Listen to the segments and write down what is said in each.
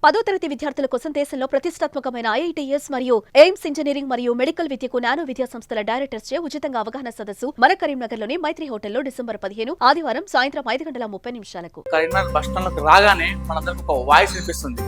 10వ తరగతి విద్యార్థుల కోసం దేశంలో ప్రతిష్టాత్మకమైన ఐఐటీఎస్ మరియు ఎయిమ్స్ ఇంజనీరింగ్ మరియు మెడికల్ విద్యకు నానో విద్యా సంస్థల డైరెక్టర్స్ చే ఉచితంగా అవగాహన సదస్సు మన కరీంనగర్లోని మైత్రి హోటల్లో డిసెంబర్ 15 ఆదివారం సాయంత్రం 5:30 కరీంనగర్ బస్ స్టాండ్లోకి రాగానే మనందరికి ఒక వాయిస్ వినిపిస్తుంది.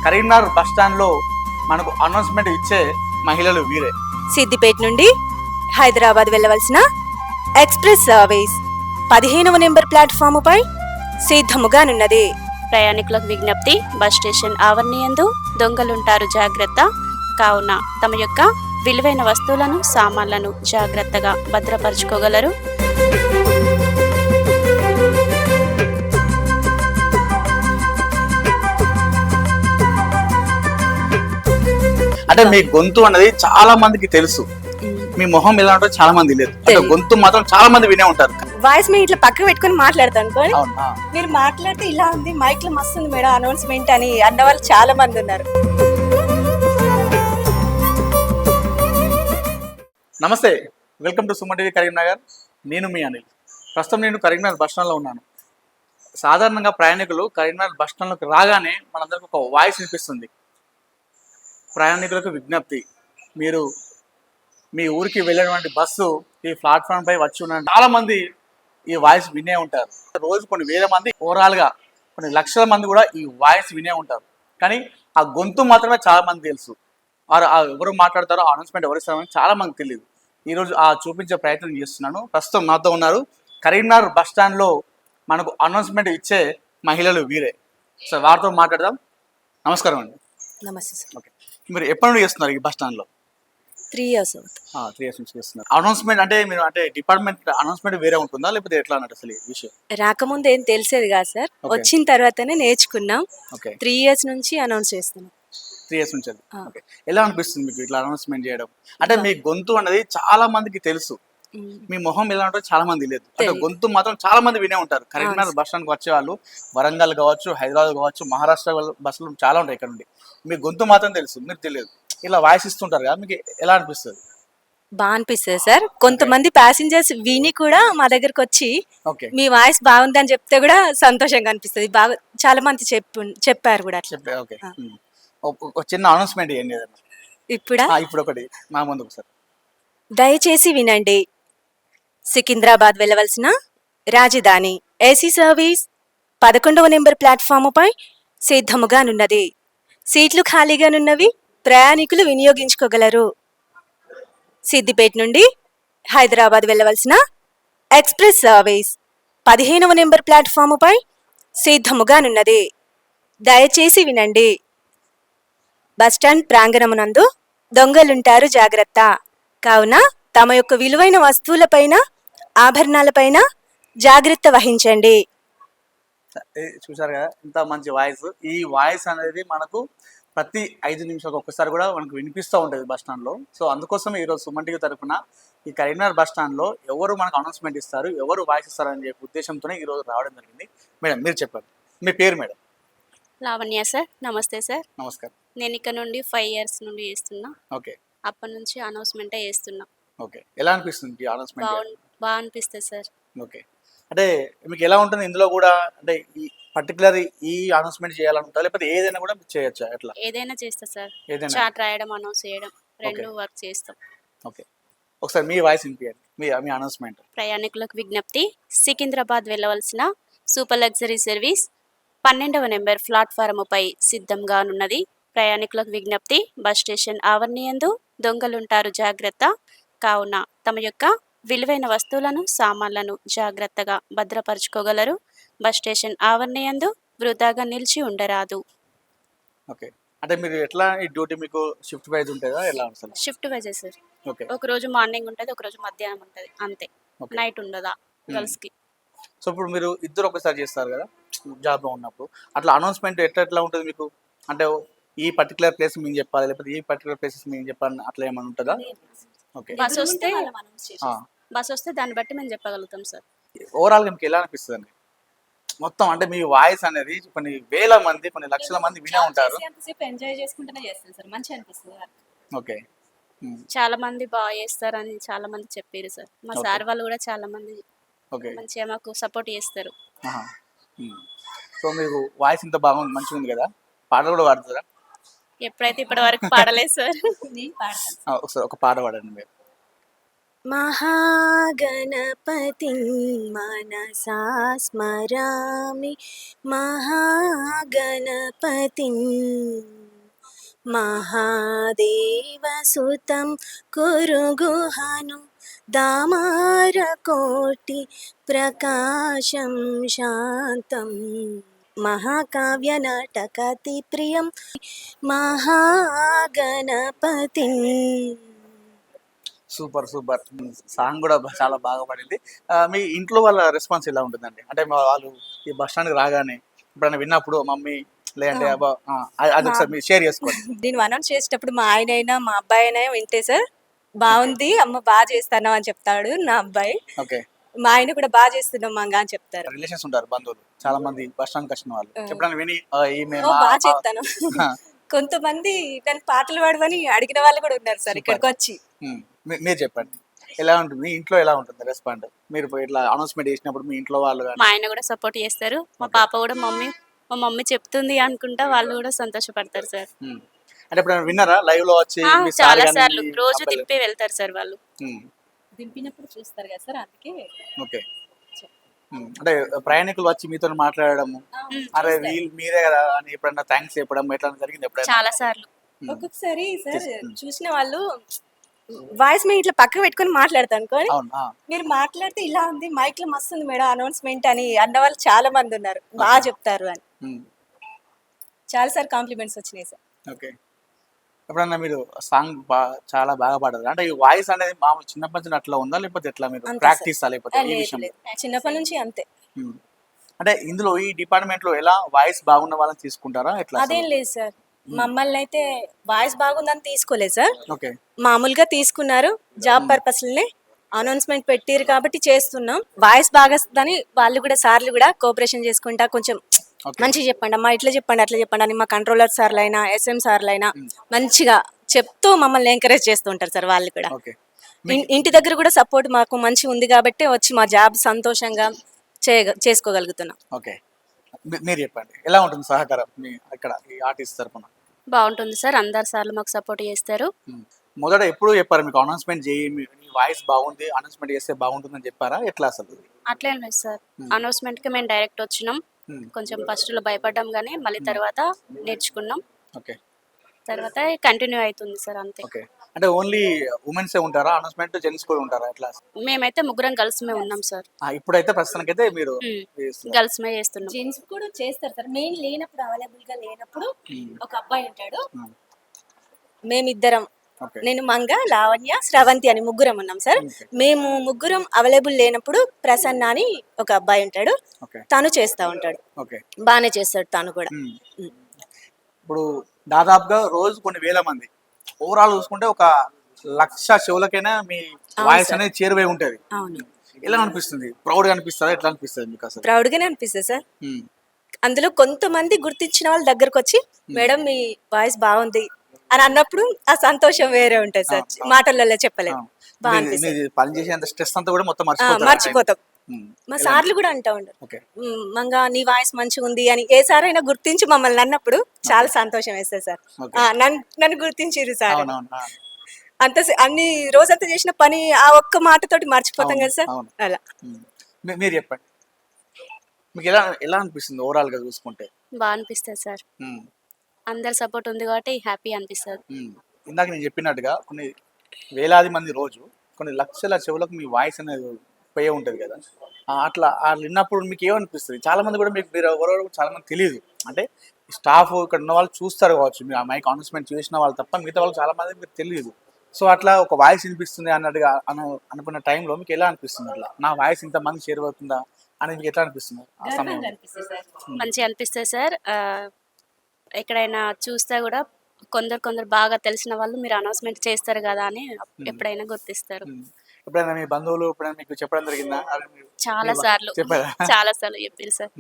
కరీంనగర్ బస్ స్టాండ్ లో మనకు అనౌన్స్మెంట్ ఇచ్చే మహిళలు వీరే. సిద్దిపేట నుండి హైదరాబాద్ వెళ్ళవలసిన ఎక్స్ప్రెస్ సర్వీస్ 15వ నెంబర్ ప్లాట్ఫామ్ పై సిద్ధముగానున్నది. ప్రయాణికులకు విజ్ఞప్తి, బస్ స్టేషన్ ఆవరణయందు దొంగలుంటారు జాగ్రత్త. కావున తమ యొక్క విలువైన వస్తువులను, సామాన్లను జాగ్రత్తగా భద్రపరచుకోగలరు. అంటే మీ గొంతు అనేది చాలా మందికి తెలుసు, మీ మొహం ఎలా ఉంటుందో చాలా మంది లేదు. అంటే గొంతు మాత్రం చాలా మంది వినే ఉంటారు. వాయిస్ మీ ఇట్లా పక్కన పెట్టుకుని మాట్లాడతాను అనుకోని మీరు మాట్లాడితే ఇలా ఉంది, మైక్ లో మస్తు ఉంది మేడం అనౌన్స్మెంట్ అని అన్న వాళ్ళు చాలా మంది ఉన్నారు. నమస్తే, welcome to Suman TV Karimnagar. నేను మీ అనిల్. ప్రస్తుతం నేను కరీంనగర్ బస్ స్టాండ్లో ఉన్నాను. సాధారణంగా ప్రయాణికులు కరీంనగర్ బస్ స్టాండ్లోకి రాగానే మనందరికి ఒక వాయిస్ వినిపిస్తుంది. ప్రయాణికులకు విజ్ఞప్తి, మీరు మీ ఊరికి వెళ్ళేటువంటి బస్సు ఈ ప్లాట్ఫామ్ పై వచ్చి ఉన్న చాలా మంది ఈ వాయిస్ వినే ఉంటారు. రోజు కొన్ని వేల మంది, ఓవరాల్గా కొన్ని లక్షల మంది కూడా ఈ వాయిస్ వినే ఉంటారు. కానీ ఆ గొంతు మాత్రమే చాలా మంది తెలుసు. వారు ఎవరు మాట్లాడతారో, అనౌన్స్మెంట్ ఎవరు ఇస్తారో చాలా మందికి తెలియదు. ఈరోజు చూపించే ప్రయత్నం చేస్తున్నాను. ప్రస్తుతం నాతో ఉన్నారు కరీంనగర్ బస్ స్టాండ్లో మనకు అనౌన్స్మెంట్ ఇచ్చే మహిళలు వీరే. సో వారితో మాట్లాడదాం. నమస్కారం అండి. నమస్తే సార్. ఓకే, మీరు ఎప్పటి నుండి చేస్తున్నారు ఈ బస్ స్టాండ్లో? 3 years అవుతుంది. 3 years నుంచి చేస్తున్నారు. అనౌన్స్మెంట్ అంటే మీరు అంటే డిపార్ట్మెంట్ అనౌన్స్మెంట్ వేరే ఉంటుందా, లేకపోతే ఎట్లా అన్నట్టు అసలు ఈ విషయం? రాకముందు ఏం తెలిసేది కాదు సార్, వచ్చిన తర్వాతనే నేర్చుకున్నాం. 3 years నుంచి అనౌన్స్ చేస్తున్నాం. 3 years నుంచి. ఓకే, ఎలా అనిపిస్తుంది మీకు ఇట్లా అనౌన్స్మెంట్ చేయడం? అంటే మీ గొంతు అనేది చాలా మందికి తెలుసు, మీ మొహం ఎలా ఉంటుందో చాలా మంది లేదు. అంటే గొంతు మాత్రం చాలా మంది వినే ఉంటారు. కరీంనగర్ బస్ స్టాండ్కి వచ్చే వాళ్ళు వరంగల్ కావచ్చు, హైదరాబాద్ కావచ్చు, మహారాష్ట్ర బస్సులు చాలా ఉంటాయి ఇక్కడ నుండి. మీ గొంతు మాత్రం తెలుసు, మీరు తెలియదు. ఇలా వాయిస్ ఇస్తుంటారు కదా, మీకు ఎలా అనిపిస్తుంది? బాగా అనిపిస్తుంది సార్. కొంతమంది ప్యాసింజర్స్ విని కూడా మా దగ్గరకు వచ్చి మీ వాయిస్ బాగుందని చెప్తే కూడా సంతోషంగా అనిపిస్తుంది. బాగా చాలా మంది చెప్పారు కూడా. ఓకే, ఒక చిన్న అనౌన్స్మెంట్ ఏంటి ఏదన్నా ఇప్పుడు ఒకటి మా ముందు ఒకసారి. దయచేసి వినండి, సికింద్రాబాద్ వెళ్ళవలసిన రాజధాని ఏసీ సర్వీస్ 11వ నెంబర్ ప్లాట్ఫామ్ పై సిద్ధముగానున్నది. సీట్లు ఖాళీగానున్నవి, ప్రయాణికులు వినియోగించుకోగలరు. సిద్దిపేట నుండి హైదరాబాద్ వెళ్ళవలసిన ఎక్స్ప్రెస్ సర్వీస్ 15వ నెంబర్ ప్లాట్ఫామ్ పై సిద్ధముగానున్నది. దయచేసి వినండి, బస్టాండ్ ప్రాంగణమునందు దొంగలుంటారు జాగ్రత్త. కావున తమ యొక్క విలువైన వస్తువులపైన, ఆభరణాలపైన జాగ్రత్త వహించండి. చూసారు కదా ఇంత మంచి వాయిస్. ఈ వాయిస్ అనేది మనకు ప్రతి 5 నిమిషాలకు ఒక్కసారి కూడా మనకు వినిపిస్తూ ఉంటుంది బస్ స్టాండ్లో. సో అందుకోసం ఈరోజు సుమన్ టీవీ తరఫున ఈ కరీంనగర్ బస్ స్టాండ్లో ఎవరు మనకు అనౌన్స్మెంట్ ఇస్తారు, ఎవరు వాయిస్ ఇస్తారు అని చెప్పే ఉద్దేశంతోనే ఈరోజు రావడం జరిగింది. మేడం, మీరు చెప్పండి, మీ పేరు? Madam Lavanya sir. నమస్తే సార్. నమస్కారం. నేను ఇక్కడ నుండి 5 years నుండి చేస్తున్నా. ఓకే, అప్పటి నుంచి అనౌన్స్మెంటే చేస్తున్నా. ఓకే, ఎలా అనిపిస్తుంది అనౌన్స్మెంట్? బాగా అనిపిస్తుంది సార్. ఓకే, అంటే మీకు ఎలా ఉంటుంది ఇందులో కూడా? అంటే ఈ పర్టికులర్ ఈ అనౌన్స్మెంట్ చేయాలనుకుంటా, లేకపోతే ఏదైనా కూడా చేయొచ్చా? ఎట్లా? ఏదైనా చేస్తా సార్. చాట్ రాయడం, అనౌన్స్ చేయడం, రెండు వర్క్ చేస్తాం. ఓకే, ఒకసారి మీ వాయిస్ వినిపించండి, మీ అనౌన్స్మెంట్. ప్రయాణికులకు విజ్ఞప్తి, సికింద్రాబాద్ వెళ్ళవలసిన సూపర్ లగ్జరీ సర్వీస్ 12వ నెంబర్ ప్లాట్ఫారం పై సిద్ధంగానున్నది. ప్రయాణికులకు విజ్ఞప్తి, బస్ స్టేషన్ ఆవరణయందు దొంగలుంటారు జాగ్రత్త. కావున తమ యొక్క విలువైన వస్తువులను, సామాన్లను జాగ్రత్తగా భద్రపరచుకోగలరు. బస్ స్టేషన్ ఆవరణయందు వృధాగా నిలిచి ఉండరాదు. ఓకే, అంటే మీరు ఎట్లా ఈ డ్యూటీ మీకు షిఫ్ట్ వైజ్ ఉంటుందా, ఎలా అసలు? Shift yj sir. ఓకే, ఒక రోజు మార్నింగ్ ఉంటుంది, ఒక రోజు మధ్యాహ్నం ఉంటుంది, అంతే. నైట్ ఉండదా గర్ల్స్ కి. సో ఇప్పుడు మీరు ఇద్దరు ఒకసారి చేస్తారు కదా జాబ్లో ఉన్నప్పుడు, అట్లా అనౌన్స్మెంట్ ఎట్లా ఉంటుంది మీకు? అంటే ఈ పర్టికులర్ ప్లేస్ మేము చెప్పాలి, లేకపోతే ఈ పర్టికులర్ ప్లేసెస్ మేము చెప్పాలి, అట్లా ఏమైనా ఉంటుందా? ఓకే, బస్ వస్తే దాన్ని బట్టి మేము చెప్పగలుగుతాం సార్. ఓవరాల్గా మీకు ఎలా అనిపిస్తుంది అండి? మొత్తం అంటే మీ వాయిస్ అనేది కొన్ని వేల మంది కొన్ని లక్షల మంది వినే ఉంటారు. ఎంజాయ్ చేసుకుంటూనే చేస్తాను సార్, మంచిగా అనిపిస్తుంది. ఓకే. చాలా మంది బాగా చేస్తారని చాలా మంది చెప్పారు సార్. మా Okay. సార్ వాళ్ళు కూడా చాలా మంది ఓకే. మంచిగా మాకు సపోర్ట్ చేస్తారు. ఆహా. సో మీకు వాయిస్ ఇంత బాగుంది, మంచిగా ఉంది కదా, పాటలు కూడా పాడుతారా? ఎప్పుడైతే ఇప్పటి వరకు పాడలేదు సార్. నేను పాడతాను. ఒకసారి ఒక పాట పాడండి మీరు. మహాగణపతిం మనసా స్మరామి, మహాగణపతిం మహాదేవసుతం కురుగుహను దామారకోటి ప్రకాశం శాంతం మహాకావ్య నాటకతి ప్రియం మహాగణపతిం. Super super. సాంగ్ కూడా చాలా బాగా పడింది. మీ ఇంట్లో వాళ్ళ రెస్పాన్స్ ఎలా ఉంటుందండి? అంటే వాళ్ళు ఈ బస్ స్టాండ్కి రాగానే ఎప్పుడైనా విన్నప్పుడు మమ్మీ లేదంటే అబ్బా అది ఒకసారి మీరు షేర్ చేసుకోండి. నేను అనౌన్స్ చేసేటప్పుడు మా ఆయన అయినా మా అబ్బాయి అయినా వింటే సార్ బాగుంది అమ్మ, బాగా చేస్తాను అని చెప్తాడు నా అబ్బాయి. ఓకే. మా ఆయన కూడా బాగా చేస్తున్నాం మంగ అని చెప్తారు. రిలేషన్స్ ఉంటారు, బంధువులు చాలా మంది బస్ స్టాండ్కి వచ్చిన వాళ్ళు ఎప్పుడైనా విని ఈమె ఓ, బాగా చేస్తాను. కొంతమంది నన్ను పాటలు పాడమని అడిగిన వాళ్ళు కూడా ఉన్నారు సార్ ఇక్కడికి వచ్చి. మీరు చెప్పండి ఎలా ఉంటుంది, మీ ఇంట్లో ఎలా ఉంటుంది రెస్పాండ్? మీరు ఇట్లా అనౌన్స్మెంట్ చేసినప్పుడు మీ ఇంట్లో వాళ్ళు మా ఆయన కూడా సపోర్ట్ చేస్తారు. మా పాప కూడా మా మమ్మీ చెప్తుంది అనుకుంటా వాళ్ళు కూడా సంతోషపడతారు సార్. అంటే ఎప్పుడైనా విన్నారా లైవ్ లో వచ్చి మీ సార్ చాలా గాని సార్లు మీ రోజు అబ్బాయిలు? తిప్పి వెళ్తారు సార్ వాళ్ళు. దింపినప్పుడు చూస్తారు కదా సార్, అందుకే ఓకే. అంటే ప్రయాణికులు వచ్చి మీతో మాట్లాడడము, అరే వీళ్ళు మీరే కదా అని ఎప్పుడన్నా థ్యాంక్స్ చెప్పడం ఎట్లా జరిగింది ఎప్పుడైనా? చాలా సార్లు. ఒక్కొక్కసారి సార్ చూసిన వాళ్ళు వాయిస్ మేము ఇట్లా పక్కన పెట్టుకొని మాట్లాడతాను అనుకోని, అవును. మీరు మాట్లాడితే ఇలా ఉంది మైక్ లో మస్తు ఉంది మేడం అనౌన్స్మెంట్ అని అన్న వాళ్ళు చాలా మంది ఉన్నారు, బాగా చెప్తారు అని చాలా సార్ కాంప్లిమెంట్స్ వచ్చినాయి సార్. ఓకే. ఎప్పుడన్నా మీరు సాంగ్ చాలా బాగా పాడారు అంటే ఈ వాయిస్ అనేది మామూలు చిన్నప్పటి నుంచి అట్లా ఉందా లేకపోతే ఎట్లా మీరు అంతే ప్రాక్టీస్ లేకపోతే ఈ లేదు విషయం? లేదు, చిన్నప్పటి నుంచి అంతే. అంటే ఇందులో ఈ డిపార్ట్మెంట్ లో ఎలా వాయిస్ బాగున్న వాళ్ళని తీసుకుంటారా ఎట్లా? అదేం లేదు సార్, మమ్మల్ని అయితే వాయిస్ బాగుందని తీసుకోలేదు సార్, ఓకే. మామూలుగా తీసుకున్నారు. జాబ్ పర్పస్లనే అనౌన్స్మెంట్ పెట్టారు కాబట్టి చేస్తున్నాం. వాయిస్ బాగా వస్తుందని వాళ్ళు కూడా సార్లు కూడా కోఆపరేషన్ చేసుకుంటా కొంచెం మంచిగా చెప్పండి అమ్మా, ఇట్లా చెప్పండి అట్లా చెప్పండి అని మా కంట్రోలర్ సార్లు అయినా ఎస్ఎం సార్లు అయినా మంచిగా చెప్తూ మమ్మల్ని ఎంకరేజ్ చేస్తూ ఉంటారు సార్ వాళ్ళు కూడా. ఓకే. ఇంటి దగ్గర కూడా సపోర్ట్ మాకు మంచిగా ఉంది కాబట్టి వచ్చి మా జాబ్ సంతోషంగా చేసుకోగలుగుతున్నాం. ఓకే. మీరు చెప్పండి ఎలా ఉంటుంది సహకారం మీ ఇక్కడ ఈ ఆర్టిస్ట్ తరపున? బాగుంటుంది సార్, అందరు సార్లు మాకు సపోర్ట్ చేస్తారు. మొదట ఎప్పుడు చెప్పారు మీకు అనౌన్స్మెంట్ చేయి మీ వాయిస్ బాగుంది అనౌన్స్మెంట్ చేస్తే బాగుంటుందని చెప్పారా ఎట్లా అసలు? అట్లేం లేదు సార్, అనౌన్స్మెంట్ కి మేము డైరెక్ట్ వచ్చినాం. కొంచెం ఫస్ట్ లో భయపడ్డాం కానీ మళ్ళీ తర్వాత నేర్చుకున్నాం. ఓకే. తర్వాత కంటిన్యూ అవుతుంది సార్ అంతే. ఓకే. అంటే ఓన్లీ ఉమెన్స్ ఉంటారా అనౌన్స్మెంట్, జెంట్స్ కూడా ఉంటారా ఎట్లా? మేమైతే ముగ్గురం గర్ల్స్ మే ఉన్నాం సార్. ఇప్పుడైతే ప్రస్తుతానికైతే మీరు గర్ల్స్ మే చేస్తున్నాం. జెంట్స్ కూడా చేస్తారు సార్, మెయిన్ లేనప్పుడు అవైలబుల్ గా లేనప్పుడు ఒక అబ్బాయి ఉంటాడు, మేమిద్దరం ఓకే. నేను మంగ, లావణ్య, శ్రవంతి అని ముగ్గురం ఉన్నాం సార్. మేము ముగ్గురం అవైలబుల్ లేనప్పుడు ప్రసన్న అని ఒక అబ్బాయి ఉంటాడు, ఓకే. తను చేస్తా ఉంటాడు, ఓకే. బాగానే చేస్తాడు తను కూడా. ఇప్పుడు దాదాపుగా రోజు కొన్ని వేల మంది ఓవరాల్ చూసుకుంటే ఒక 1,00,000 చెవులకైనా మీ వాయిస్ అనేది చేరువై ఉంటది. అవును. ఎలా అనిపిస్తుంది? ప్రౌడ్ గా అనిపిస్తుందా ఎట్లా అనిపిస్తుంది మీకు అసలు? ప్రౌడ్ గానే అనిపిస్తుంది సార్. అందులో కొంతమంది గుర్తించిన వాళ్ళ దగ్గరకు వచ్చి మేడం మీ వాయిస్ బాగుంది అని అన్నప్పుడు ఆ సంతోషం వేరే ఉంటుంది సార్, మాటలలో చెప్పలేము. బాగా అనిపిస్తుంది. పని చేసేంత స్ట్రెస్ అంతా కూడా మొత్తం మర్చిపోతాం. మా సార్లు కూడా అంటా ఉంటారు మంగా నీ వాయిస్ మంచిగా ఉంది అని. ఏ సార్ అయినా గుర్తించి మమ్మల్ని అన్నప్పుడు చాలా సంతోషం వేస్తుంది సార్. నన్ను గుర్తించారు సార్ అంత అన్ని రోజంతా చేసిన పని ఆ ఒక్క మాటతోటి మర్చిపోతాం కదా సార్. అలా మీరు చెప్పండి మీకు ఎలా ఎలా అనిపిస్తుంది ఓవరాల్ గా చూసుకుంటే? బాగా అనిపిస్తుంది సార్, అందరి సపోర్ట్ ఉంది కాబట్టి హ్యాపీ అనిపిస్తుంది. ఇందాక నేను చెప్పినట్టుగా కొన్ని వేలాది మంది రోజు కొన్ని లక్షల చెవులకు మీ వాయిస్ అనేది పోయే ఉంటుంది కదా, అట్లా వాళ్ళు విన్నప్పుడు మీకు ఏమనిపిస్తుంది? చాలా మంది కూడా మీకు మీరు ఎవరో చాలా మంది తెలియదు, అంటే స్టాఫ్ ఇక్కడ ఉన్న వాళ్ళు చూస్తారు కావచ్చు, మీరు ఆ మైక్ అనౌన్స్మెంట్ చేసిన వాళ్ళు తప్ప మిగతా వాళ్ళు చాలా మంది మీకు తెలియదు. సో అట్లా ఒక వాయిస్ వినిపిస్తుంది అన్నట్టుగా అనుకున్న టైంలో మీకు ఎలా అనిపిస్తుంది? అట్లా నా వాయిస్ ఇంతమంది చేరువవుతుందా అని మీకు ఎట్లా అనిపిస్తుంది ఆ సమయంలో? మంచిగా అనిపిస్తుంది సార్. ఎక్కడైనా చూస్తే కూడా కొందరు బాగా తెలిసిన వాళ్ళు మీరు అనౌన్స్మెంట్ చేస్తారు కదా అని ఎప్పుడైనా గుర్తిస్తారు. ఎప్పుడైనా మీ బంధువులు ఎప్పుడైనా మీకు చెప్పడం జరిగిందా? చాలా సార్లు చెప్పారా? చాలా సార్లు చెప్పారు సార్.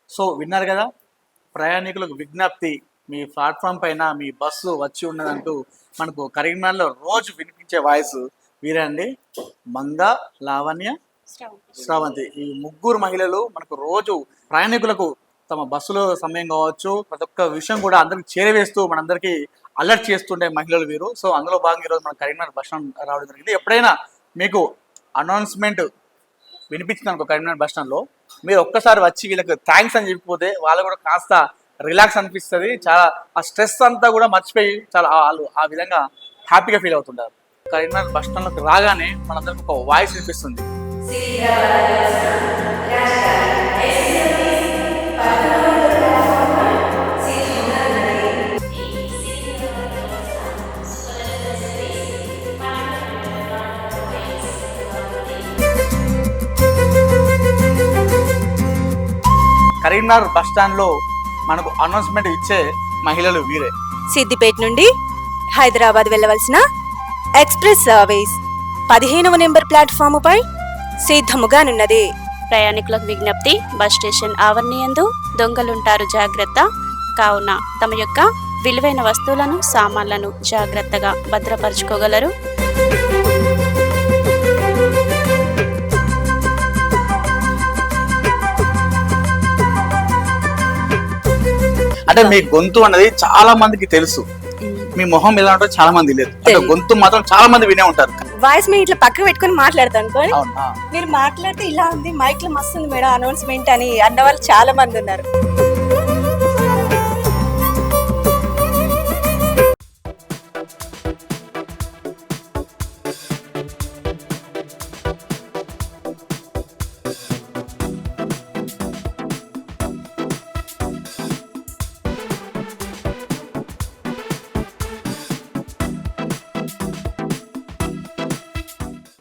సో విన్నారు కదా, ప్రయాణికులకు విజ్ఞప్తి, మీ ప్లాట్ఫామ్ పైన మీ బస్సు వచ్చి ఉన్నదంటూ మనకు కరీంనగర్లో రోజు వినిపించే వాయిస్ వీరే అండి. మంగ, లావణ్య, శ్రావంతి. ఈ ముగ్గురు మహిళలు మనకు రోజు ప్రయాణికులకు తమ బస్సులో సమయం కావచ్చు, ప్రతి ఒక్క విషయం కూడా అందరికి చేరవేస్తూ మనందరికీ అలర్ట్ చేస్తుండే మహిళలు వీరు. సో అందులో భాగంగా ఈరోజు మన కరీంనగర్ బస్ స్టాండ్ రావడం జరిగింది. ఎప్పుడైనా మీకు అనౌన్స్మెంట్ వినిపించింది అనుకో కరీంనగర్ బస్ స్టాండ్లో, మీరు ఒక్కసారి వచ్చి వీళ్ళకి థ్యాంక్స్ అని చెప్పిపోతే వాళ్ళు కూడా కాస్త రిలాక్స్ అనిపిస్తుంది. చాలా ఆ స్ట్రెస్ అంతా కూడా మర్చిపోయి చాలా వాళ్ళు ఆ విధంగా హ్యాపీగా ఫీల్ అవుతుంటారు. కరీంనగర్ బస్ స్టాండ్లోకి రాగానే మనందరికి ఒక వాయిస్ వినిపిస్తుంది. కరీంనగర్ బస్ స్టాండ్ లో మనకు అనౌన్స్మెంట్ ఇచ్చే మహిళలు వీరే. సిద్దిపేట నుండి హైదరాబాద్ వెళ్ళవలసిన ఎక్స్ప్రెస్ సర్వీస్ 15వ నెంబర్ ప్లాట్ఫామ్ పై సిద్ధముగానున్నది. ప్రయాణికులకు విజ్ఞప్తి, బస్ స్టేషన్ ఆవరణయందు దొంగలుంటారు జాగ్రత్త. కావున తమ యొక్క విలువైన వస్తువులను, సామాన్లను జాగ్రత్తగా భద్రపరచుకోగలరు. అంటే మీ గొంతు అన్నది చాలా మందికి తెలుసు, మీ మొహం ఎలా ఉంటుందో చాలా మంది లేదు. అంటే గొంతు మాత్రం చాలా మంది వినే ఉంటారు. వాయిస్ మీ ఇట్లా పక్కన పెట్టుకుని మాట్లాడతాను అనుకోని, అవునా? మీరు మాట్లాడితే ఇలా ఉంది, మైక్ లో మస్తు ఉంది మేడం అనౌన్స్మెంట్ అని అన్న వాళ్ళు చాలా మంది ఉన్నారు.